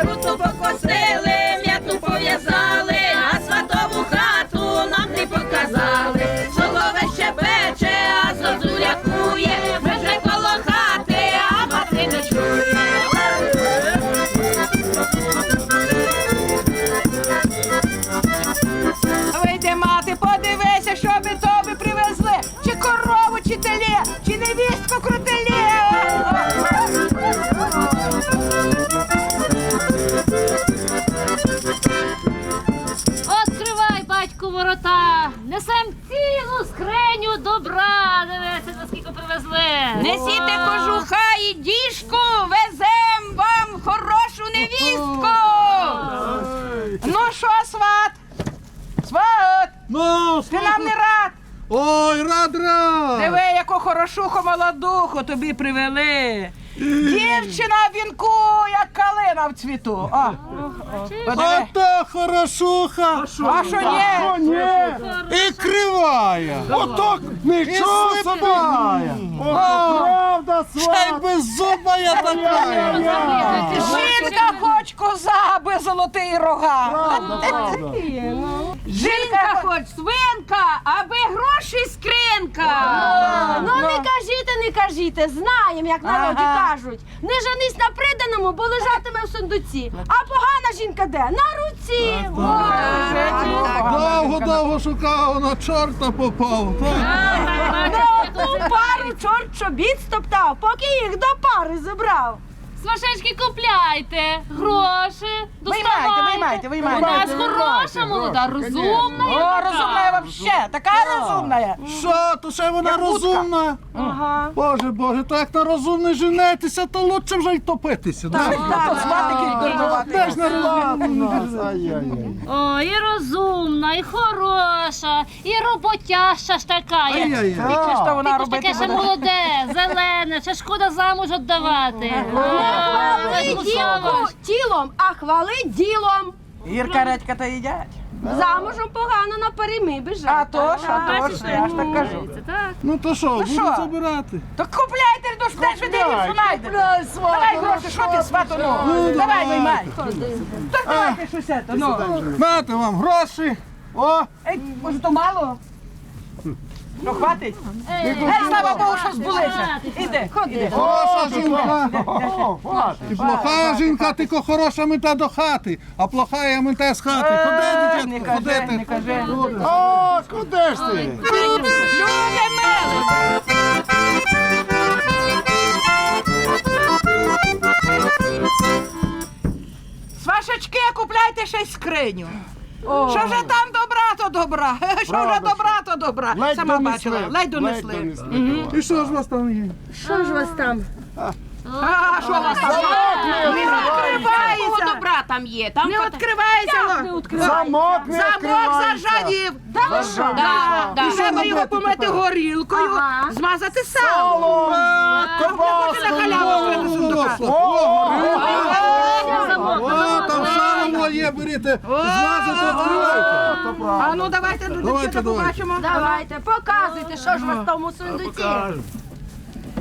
Руту покосили, м'яту пов'язали, а сватову хату нам не показали. Солове ще пече, а зозуля кує, ми вже коло хати, а мати не чує. Вийди, мати, подивися, що би тобі привезли. Чи корову, чи теле, чи невістку крутелє. Откривай, батьку, ворота, несем цілу скриню добра. Дивися, наскільки привезли. Несіте кожуха і діжку, везем вам хорошу невістку. Ну що, сват? Сват, Ну, ти нам не рад? Ой, рад. Диви, яку хорошуху молодуху тобі привели. Дівчина в вінку, як калина в цвіту. О, подиви. Ото хорошуха. А що ні? І кривая. Отак нічого І собі! Правда, Ще й беззубая така. Жінка хоч коза, аби золотий рога. Жінка хоч свинка, аби гроші скринка. Ну не кажіть, знаємо, як народі кажуть. Не женись на приданому, бо лежатиме в сундуці. А погана жінка де? На руці. Довго шукав, на чорта попав. Ту пару чорт чобіт стоптав, поки їх до пари забрав. Свашечки купляйте, гроші, Виймайте. У нас хороша молода, розумна. О, розумна вообще, така розумна. Що, то ще вона розумна? Ага. Боже, то як на розумний женетися, то лучше вже й топитися. То сватики дурнувати. Де ж на розумну? О, і розумна, і хороша, і роботяща ж така. Ай-яй-яй. Вічно, що вона Тільки ж таке робити ще буде. молоде, зелене, ще шкода замуж віддавати. Хвали жінку тілом, а хвали ділом. Гірка редька то їдять. Замужем погано на перейми біжать. А то ж, я ж так кажу. Ну то що, будуть що? забирати? То купляйте, ну ж теж ви знайде. Давай гроші, що ти, свату, ну? Давай, виймай. То давайте щось це, ну. Нате вам гроші. О, Ей, може то мало? Що, хватить? Ей, слава Богу, що збулися. Іди, іди. хороша жінка. І плоха жінка, тільки хороша мета до хати, а плоха я мета з хати. Ходи, Не дитятко, кажи, не ходити. кажи. О, куди ж ти? Люди мили! Свашечки, купляйте ще й скриню. Що вже там добра, то добра. Що вже добра, то добра. Ледь Сама донесли. бачила, ледь донесли. І що ж у вас там є? Що ж у вас там? А що у вас там? Не відкривається. Добра там є, там Не відкривається. Замок не Замок відкривається. заржавів. Да. І треба його помити горілкою, Ага. змазати салом. Хоче на халяву вийти з сундука. О, там сало є, беріть, змазати, відкривайте. А ну давайте, ну, Давайте, дівчата, давайте. побачимо. Давайте, показуйте, що ж у вас в тому сундуці.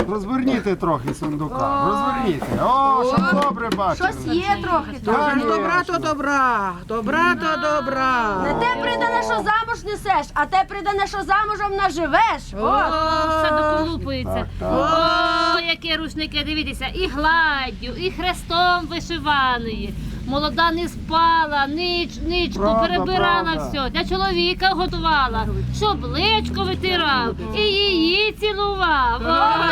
Розверніть трохи сундука. Розверніть. О, що добре бачите. Щось є трохи. Ну, добра то добра, добра то добра. Не те придане, що замуж несеш, а те придане, що замужем наживеш. О, все доколупується. О, які рушники, дивіться, і гладдю, і хрестом вишиваної. Молода не спала, ничку Правда, перебирала правда. все. Для чоловіка готувала, щоб личко витирав і її цілував. О,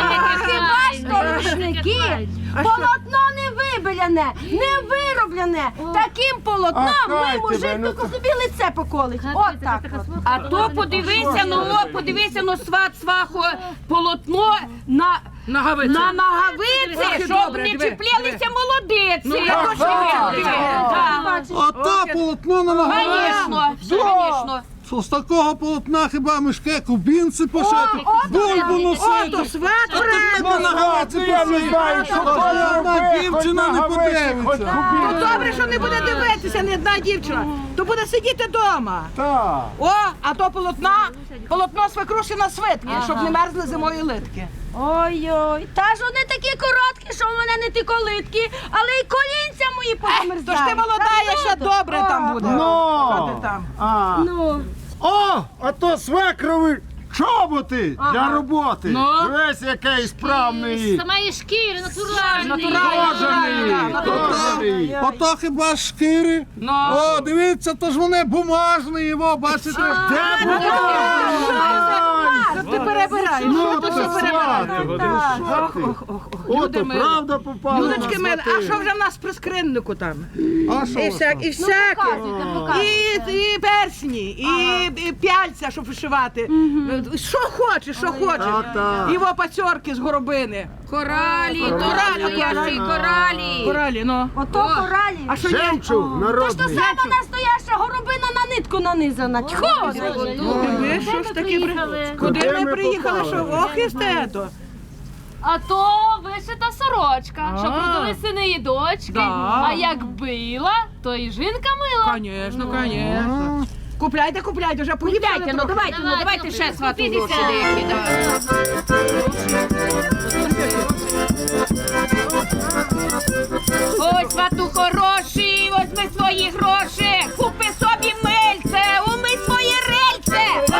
Хіба ж то рушники? Полотно не вибеляне, не вироблене. Таким полотном Ах, ми мужик тебе, ну тільки собі лице поколить. От так. А то подивися, ну сват свахо полотно на Нагавиці. нагавиці, щоб не чіплялися молодиці. я точно Так. Ото полотно на ногах. Звісно, звісно. З такого полотна хіба мішке кубінці пошити, бульбу носити. Ото сват На треба. нагаці Я не знаю, що одна дівчина не подивиться. Ну добре, що не буде дивитися ні одна дівчина, то буде сидіти вдома. Так. О, а то полотно свекруші на свитки, щоб не мерзли зимою литки. Ой-ой, та ж вони такі короткі, що в мене не ті колитки, але й колінця мої позамерзають. То ж ти молода, я ще добре там буде. Що ти там? А. Ну, О, а то свекрові чоботи для роботи. Ну? Весь який справний. Самої шкіри, натуральний. Кожаний. Ото хіба ж шкіри? О, дивіться, то ж вони бумажні, його, бачите? Де бумага? Ти перебираєш. Ну, Що то ти ще перебираєш? Ото правда попала на Людочки мили, а свати. що вже в нас при скриннику там? А що І ви всяке, там? і всяке. показуйте, показуйте. І персні, і пяльця, щоб вишивати. Що хочеш, що хочеш. Так. Його пацьорки з горобини. Коралі, Коралі, коралі. Коралі, ну. ото коралі. А що є? Жемчуг То ж то народний. сама настояща горобина на нитку нанизана. Тьху! Ви що ж таки приїхали? Куди Куди ми ми приїхали? попали? Що ох і стето? А то вишита сорочка, що продали сини і дочки. Да. А як била, то і жінка мила. Конечно, конечно. Купляйте, купляйте, вже поїхали. Купляйте, ну давайте ще свату гроші купітеся. деякі. Ой, свату хороший, возьми свої гроші, купи собі мильце, умий свої рельце.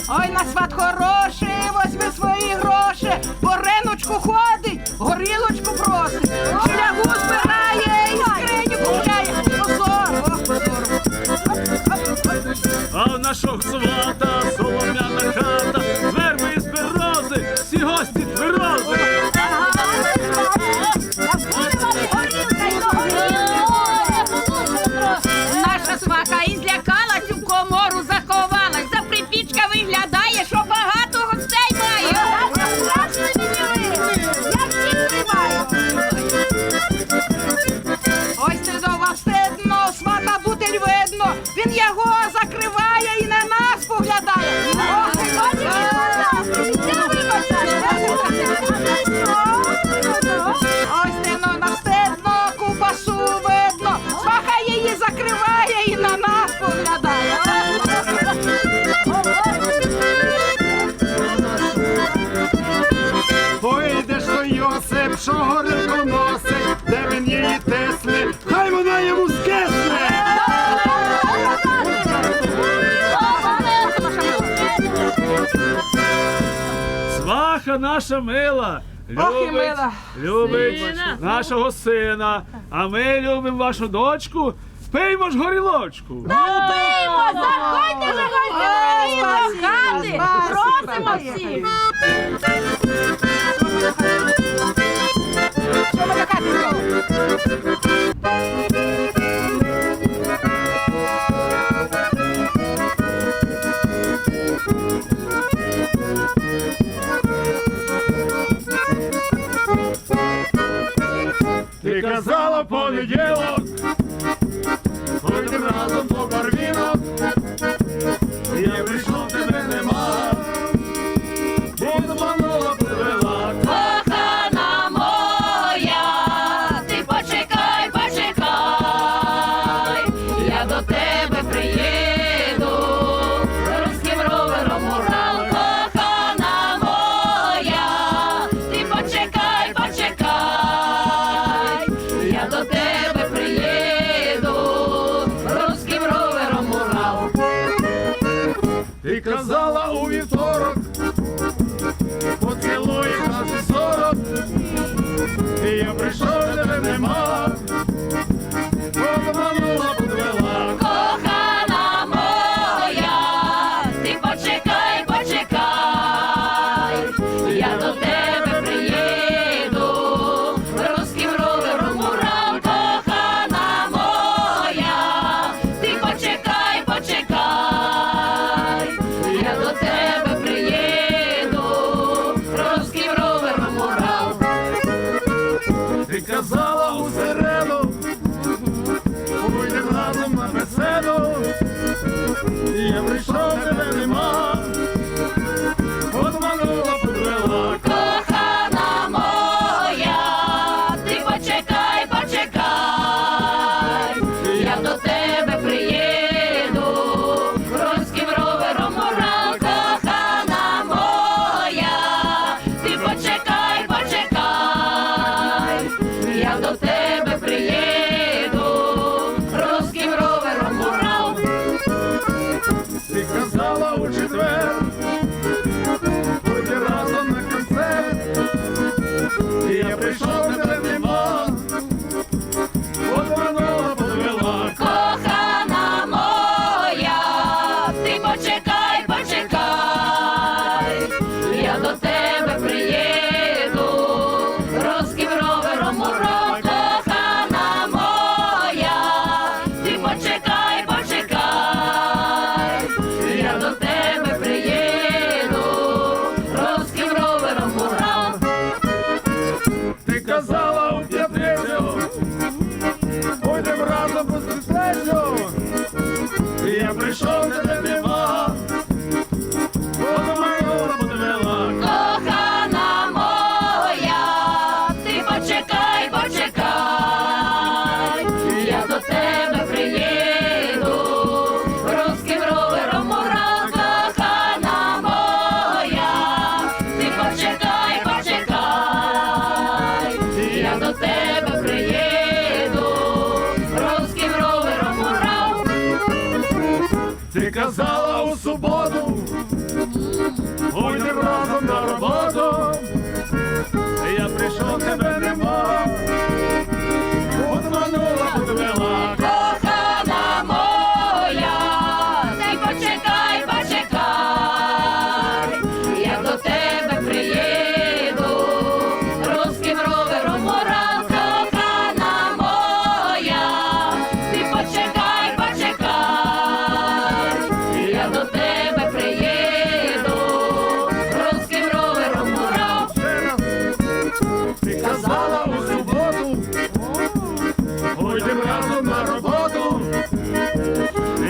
Ой, на сват хороший, возьми свої гроші, по риночку ходить, горілочку просить, шлягу збирає і скриню купляє. Позор, ох, позор. А в нашого свата солом'яна хата, з верби і з берози, всі гості тверози. Наша сваха і злякалась, у комору заховалась, за припічка виглядає, що багато гостей має. Ой, стидова, стидно, свата бутиль видно, він його закриває і на нас поглядає. Ох, ой, стидно, стидно, купасу видно, сваха її закриває і на нас поглядає. Пойдеш то Йосип, що горилку носить, де він її тисне, хай вона йому скисне. Сваха наша мила, Ох і мила. любить Сина. нашого сина, а ми любимо вашу дочку, пиймо ж горілочку. Пиймо, заходьте, заходьте, дорогі до хати. Просимо всіх. Що ми до хати знову? Ти казала в понеділок, ходим разом по барвінок, я прийшов, тебе нема, обманула, привела. Кохана моя, ти почекай, почекай, я до тебе приїду, руським ровером Урал. Кохана моя, ти почекай, почекай, я до тебе приїду, руським ровером Урал. Ти казала у вівторок, поцілуєш наші 40, і я прийшов, тебе нема, обманула, подвела. Кохана моя, ти почекай, почекай, я до тебе приїду, руським ровером Урал. Кохана моя, ти почекай, почекай, я до тебе Я прийшов, тебе нема, обманула, подвела. Кохана моя, ти почекай, почекай, я до тебе приїду, руським ровером морал. Кохана моя, ти почекай, почекай, я до тебе приїду, руським ровером морал. Ти казала у четвер, будь разом на концерт. Я прийшов, тебе нема, обманула, подвела. Кохана моя, ти почекай, почекай, я до тебе приїду, руським ровером мурал. Кохана моя, ти почекай, почекай, я до тебе приїду, руським ровером мурал. Ти казала у п'ятницю, пойдем разом по зустрічю. Я прийшов, тебе нема, обманула, подвела. Кохана моя, ти почекай, почекай, я до тебе приїду, руським ровером морал. Кохана моя, ти почекай, почекай, я до тебе приїду, руським ровером морал. Ти казала у суботу, пойдем разом на роботу. Я прийшов, тебе нема, обманула, подвела. Кохана моя, ти почекай, почекай, я до тебе приїду, руським ровером морал. Кохана моя, ти почекай, почекай, я до тебе приїду, руським ровером морал. Ще раз. Ти казала у суботу, пойдем разом на роботу.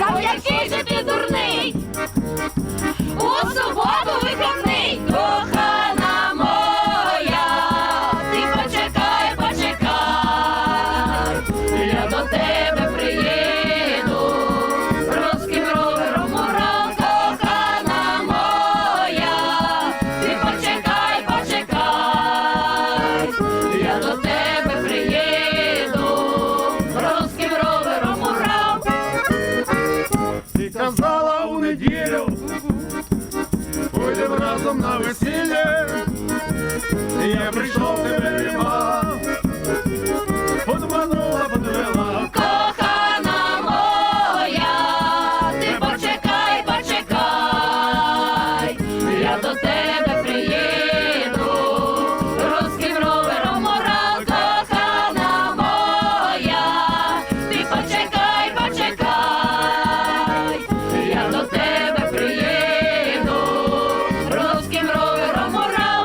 Та який же ти дурний, у суботу вихідний. Кохана моя, ти почекай, почекай, я до тебе приїду, руським ровером морал. Кохана моя, ти почекай, почекай, я до тебе приїду, руським ровером морал. Ти казала у неділю, пойдем разом на весілля. Я прийшов, тебе нема, обманула, подвела. Кохана моя, ти почекай, почекай, я до тебе приїду, руським ровером морал. Кохана моя, ти почекай, почекай, я до тебе приїду, руським ровером морал.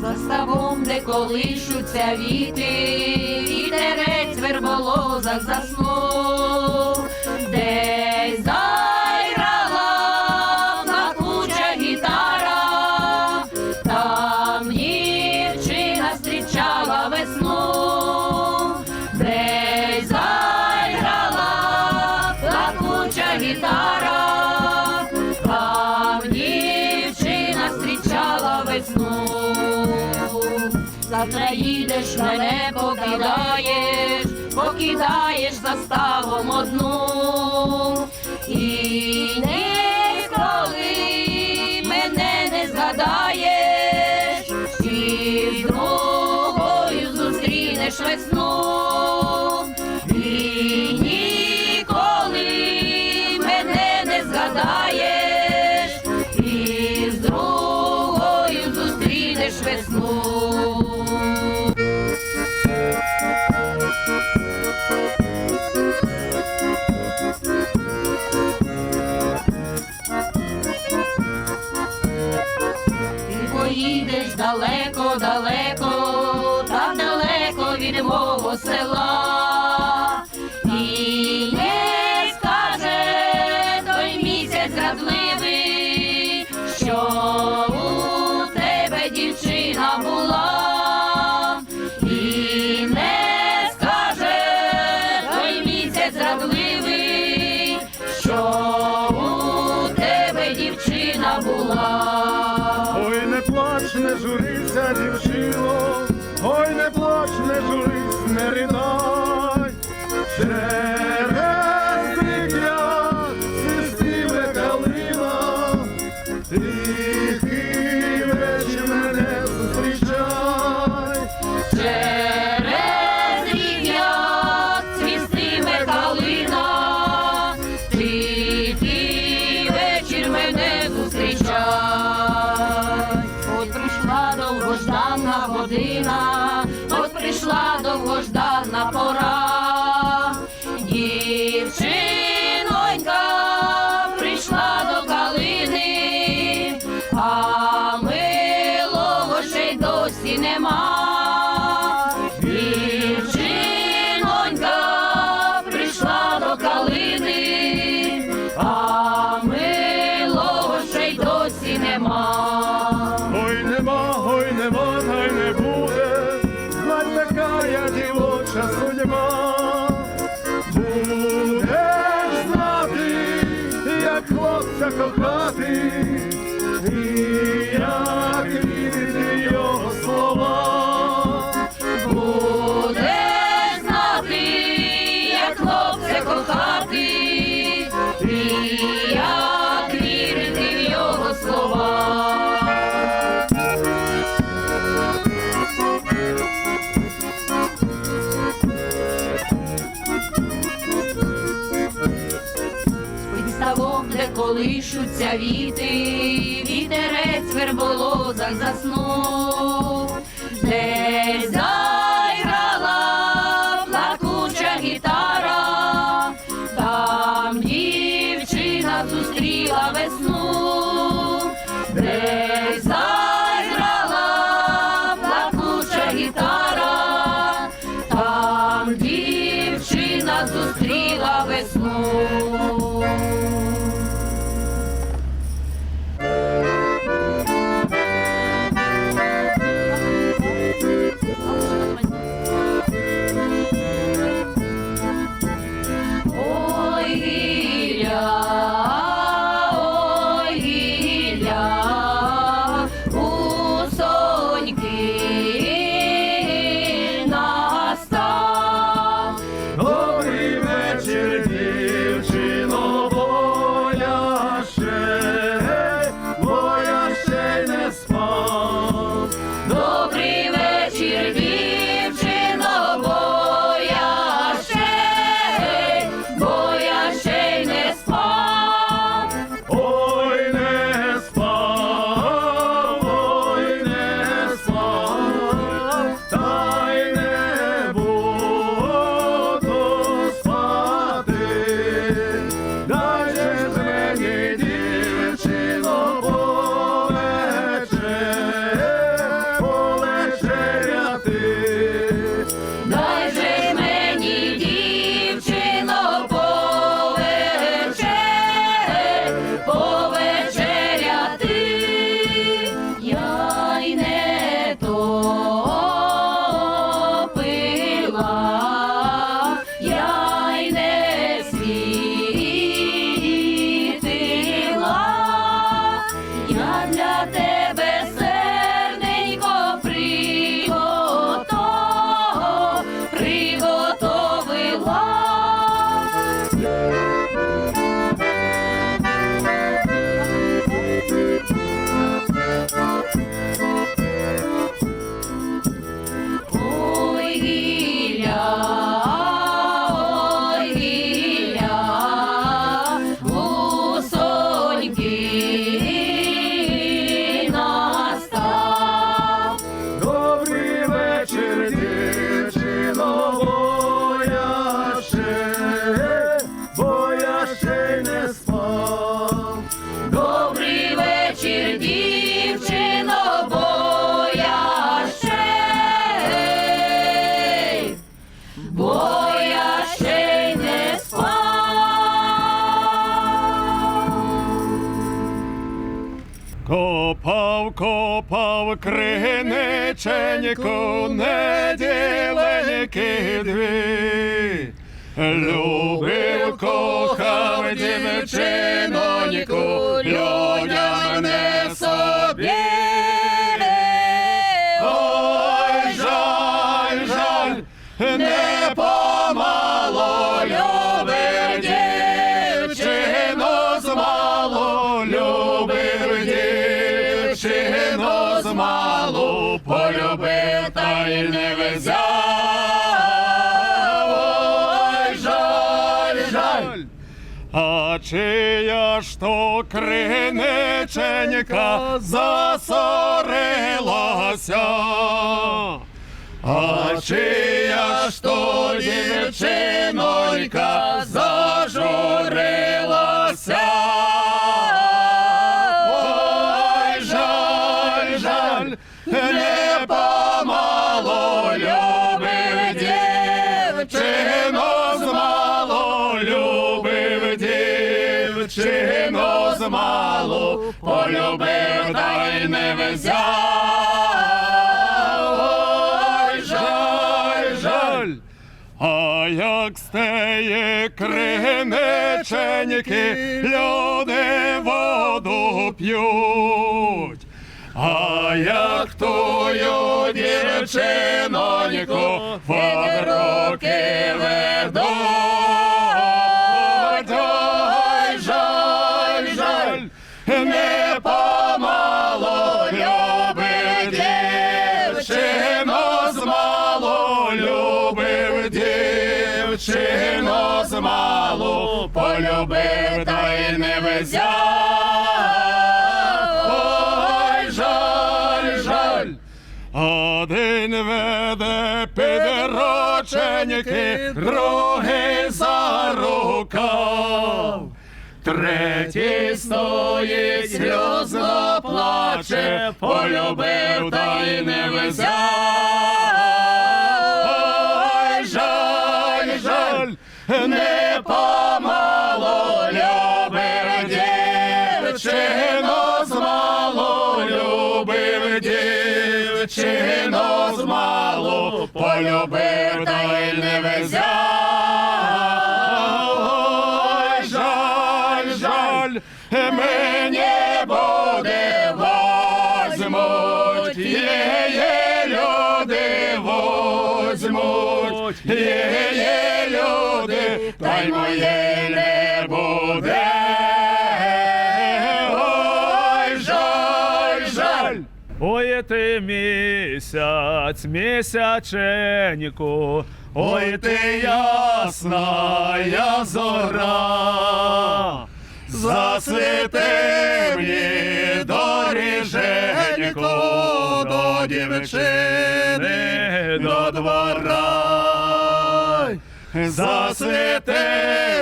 За ставом, де колишуться віти, вітерець в верболозах заснув, десь заграла плакуча гітара, там дівчина зустрічала весну, десь заграла плакуча гітара, там дівчина зустрічала весну. Завтра їдеш, мене покидаєш, покидаєш заставом одну. І ніколи мене не згадаєш, і з другою зустрінеш весну. І ніколи мене не згадаєш, і з другою зустрінеш будеш весну. Ти поїдеш далеко-далеко, так далеко від мого села. І не скаже той місяць зрадливий, що у тебе дівчина була. І не скаже той місяць зрадливий, що у тебе дівчина була. Ой, не плач, не журися, дівчино, ой, не плач, не журись, не ридай. Через рік свистиме калина, тихий вечір мене зустрічай. Через рік, як цвістиме калина, тихий вечір мене зустрічай. От прийшла довгождана година, от прийшла довгождана пора. Дівчинонька прийшла до калини, а милого ще й досі нема. Дівчинонька прийшла до калини, а милого ще й досі нема. Ой, нема, та й не буде, знать така я дівоча судьба. Будеш знати, як хлопця кохати, і як вірити його слова. Будеш знати, як хлопця кохати, і як вірити в його слова. Спить ставок, де колишуться віти, вітерець в верболозах заснув. Десь заграла плакуча гітара, там дівчина зустріла весну. Десь заграла плакуча гітара, там дівчина зустріла весну. вкопав криниченьку, неділеньки дві. Любив, кохав дівчиноньку, людям не собі. Ой, жаль, жаль, не помало любив дівчину змалу, любив дівчину змалу, полюбив та й не взяв. Ой, жаль, жаль. А чия ж то криниченька засорилася? А чия ж то дівчинонька зажурилася? Ой, жаль, жаль, не помало любив дівчину змалу, любив дівчину змалу, полюбив та й не взяв. Ой, жаль, жаль. А як з теї криниченьки люди воду п'ють, а як тую дівчиноньку в руки ведуть. Ой, жаль, жаль, не помало любив дівчину змалу, любив дівчину змалу, полюбив та й не взяв. Ой, жаль, жаль. Один веде підроченьки, другий за рукав, третій стоїть, сльозно плаче, полюбив та й не взяв. Ой, жаль, жаль, не помало любив дівчину змалу, любив дівчину змалу, полюбив та й не взяв. Ой, жаль, жаль, мені буде возьмуть, її люди возьмуть, її люди, та й моєї не буде. Ой, жаль, жаль. Ой, ти місяць, місяченьку, Ой, ти ясна зора, засвіти мені доріженьку до дівчини, до двора. Засвіти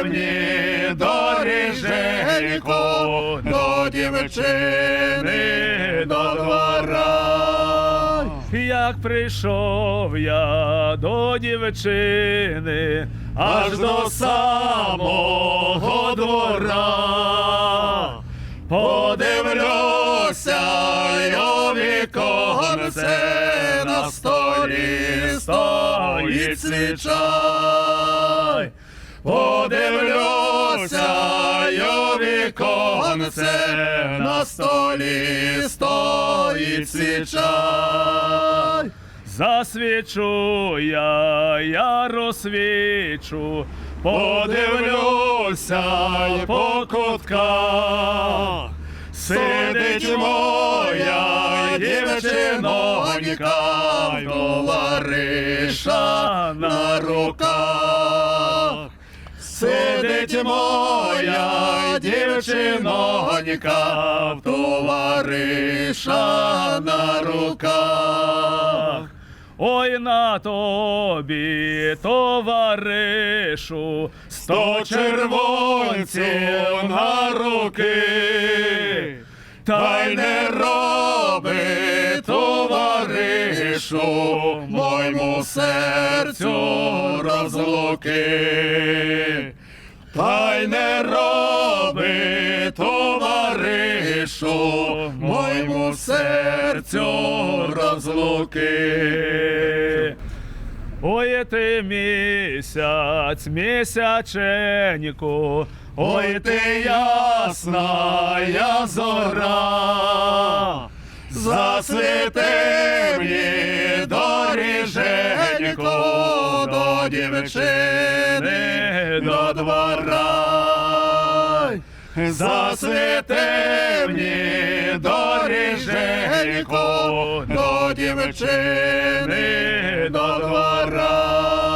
мені доріженьку до дівчини, до двора. як прийшов я до дівчини, аж до самого двора. Подивлюся я віконце, на столі стоїть свічай. Подивлюся я віконце, на столі стоїть свічай. Засвічу я розсвічу, подивлюся й по кутках. Сидить моя дівчинонька, й товариша на руках. Сидить моя дівчинонька, в товариша на руках. Ой, на тобі, товаришу, 100 червонців на руки. Та й не роби, товаришу, моєму серцю розлуки. Та й не роби, товаришу, залишу моєму серцю розлуки. Ой, ти місяць, місяченьку, ой, ти ясна зора, засвіти мені доріженьку до дівчини, до двора. Засвіти мені доріженьку до дівчини, до двора.